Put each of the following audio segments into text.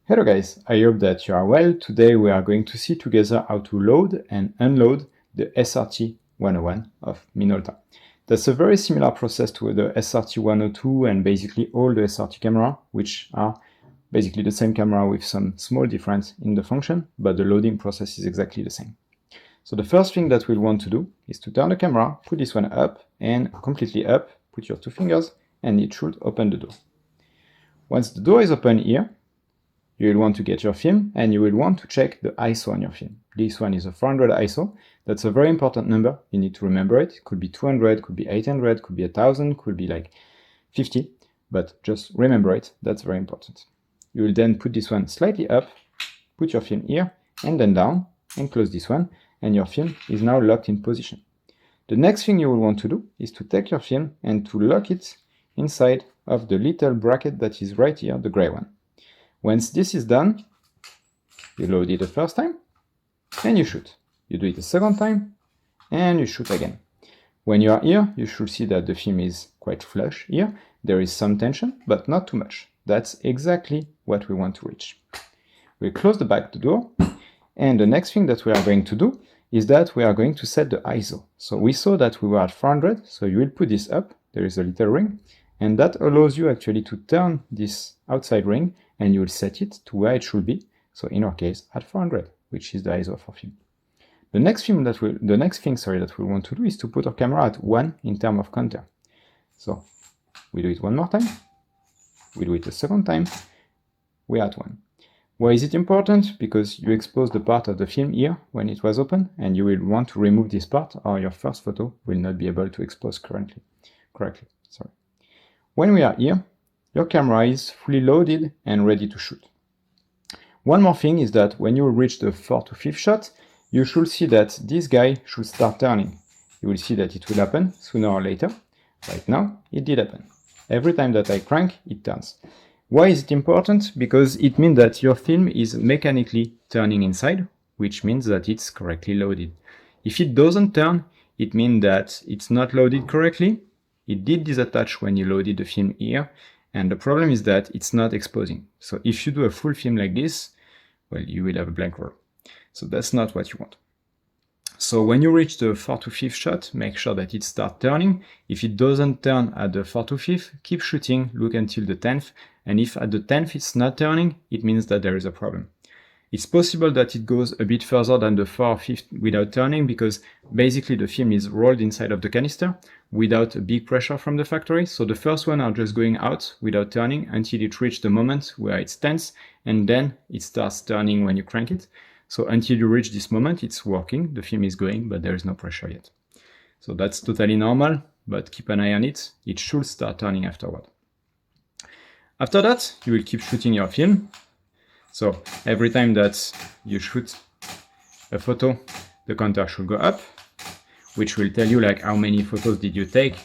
Hello guys, I hope that you are well. Today we are going to see together how to load and unload the SRT 101 of Minolta. That's a very similar process to the SRT 102 and basically all the SRT camera, which are basically the same camera with some small difference in the function, but the loading process is exactly the same. So the first thing that we'll want to do is to turn the camera, put this one up and completely up, put your two fingers and it should open the door. Once the door is open here, you will want to get your film and you will want to check the ISO on your film. This one is a 400 ISO. That's a very important number. You need to remember it. It could be 200, could be 800, could be 1000, could be like 50, but just remember it. That's very important. You will then put this one slightly up, put your film here and then down and close this one and your film is now locked in position. The next thing you will want to do is to take your film and to lock it inside of the little bracket that is right here, the gray one. Once this is done, you load it the first time and you shoot. You do it a second time and you shoot again. When you are here, you should see that the film is quite flush here. There is some tension, but not too much. That's exactly what we want to reach. We'll close the door, and the next thing that we are going to do is that we are going to set the ISO. So we saw that we were at 400, so you will put this up. There is a little ring, and that allows you actually to turn this outside ring and you will set it to where it should be. So in our case, at 400, which is the ISO of our film. The next thing that we want to do is to put our camera at 1 in terms of counter. So we do it one more time. We do it a second time. We are at 1. Why is it important? Because you expose the part of the film here when it was open, and you will want to remove this part or your first photo will not be able to expose correctly. When we are here, your camera is fully loaded and ready to shoot. One more thing is that when you reach the 4th to 5th shot, you should see that this guy should start turning. You will see that it will happen sooner or later. Right now, it did happen. Every time that I crank, it turns. Why is it important? Because it means that your film is mechanically turning inside, which means that it's correctly loaded. If it doesn't turn, it means that it's not loaded correctly. It did disattach when you loaded the film here. And the problem is that it's not exposing. So if you do a full film like this, well, you will have a blank roll. So that's not what you want. So when you reach the 4th to 5th shot, make sure that it starts turning. If it doesn't turn at the 4th to 5th, keep shooting, look until the 10th. And if at the 10th it's not turning, it means that there is a problem. It's possible that it goes a bit further than the 4th or 5th without turning because basically the film is rolled inside of the canister without a big pressure from the factory. So the first one are just going out without turning until it reaches the moment where it's tense and then it starts turning when you crank it. So until you reach this moment, it's working, the film is going, but there is no pressure yet. So that's totally normal, but keep an eye on it. It should start turning afterward. After that, you will keep shooting your film. So every time that you shoot a photo, the counter should go up, which will tell you like how many photos did you take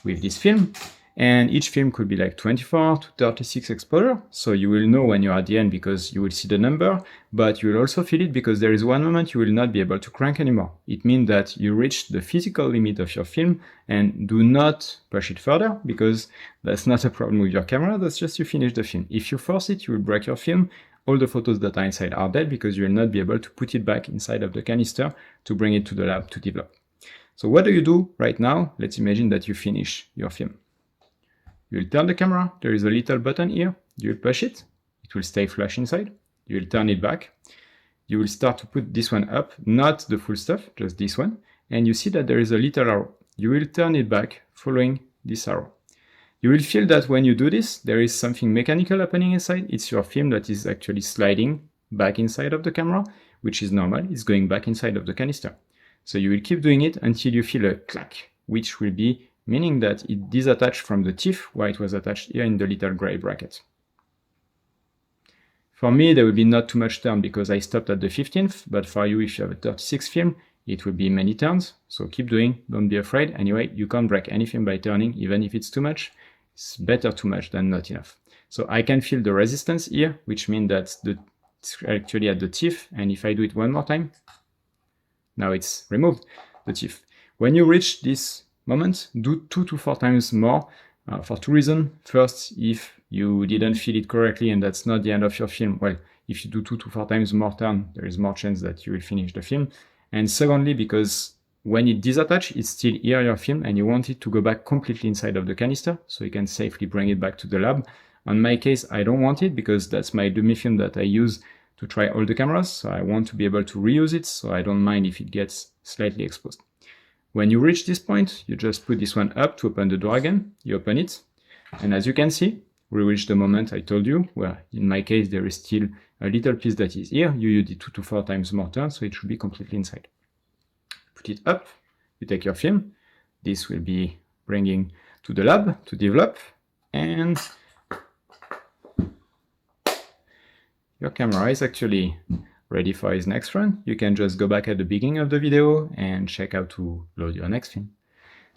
with this film. And each film could be like 24 to 36 exposure. So you will know when you're at the end because you will see the number, but you will also feel it because there is one moment you will not be able to crank anymore. It means that you reached the physical limit of your film and do not push it further because that's not a problem with your camera, that's just you finish the film. If you force it, you will break your film. All the photos that are inside are dead because you will not be able to put it back inside of the canister to bring it to the lab to develop. So what do you do right now? Let's imagine that you finish your film. You will turn the camera, there is a little button here, you will push it, it will stay flush inside, you will turn it back, you will start to put this one up, not the full stuff, just this one, and you see that there is a little arrow. You will turn it back following this arrow. You will feel that when you do this, there is something mechanical happening inside. It's your film that is actually sliding back inside of the camera, which is normal. It's going back inside of the canister. So you will keep doing it until you feel a clack, which will be meaning that it disattached from the teeth where it was attached here in the little gray bracket. For me, there will be not too much turn because I stopped at the 15th, but for you, if you have a 36 film, it will be many turns. So keep doing, don't be afraid. Anyway, you can't break anything by turning, even if it's too much. It's better too much than not enough. So I can feel the resistance here, which means that it's actually at the teeth. And if I do it one more time, now it's removed, the teeth. When you reach this moment, do 2 to 4 times more for two reasons. First, if you didn't fill it correctly and that's not the end of your film. Well, if you do 2 to 4 times more turn, there is more chance that you will finish the film. And secondly, because when it disattaches, it's still here your film and you want it to go back completely inside of the canister so you can safely bring it back to the lab. On my case, I don't want it because that's my dummy film that I use to try all the cameras, so I want to be able to reuse it, so I don't mind if it gets slightly exposed. When you reach this point, you just put this one up to open the door again, you open it, and as you can see, we reach the moment I told you, where in my case there is still a little piece that is here, you did 2 to 4 times more turns, so it should be completely inside. Put it up, you take your film, this will be bringing to the lab to develop, and your camera is actually ready for its next run. You can just go back at the beginning of the video and check how to load your next film.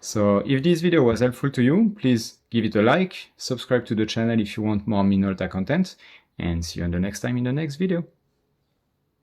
So if this video was helpful to you, please give it a like, subscribe to the channel if you want more Minolta content, and see you on the next time in the next video.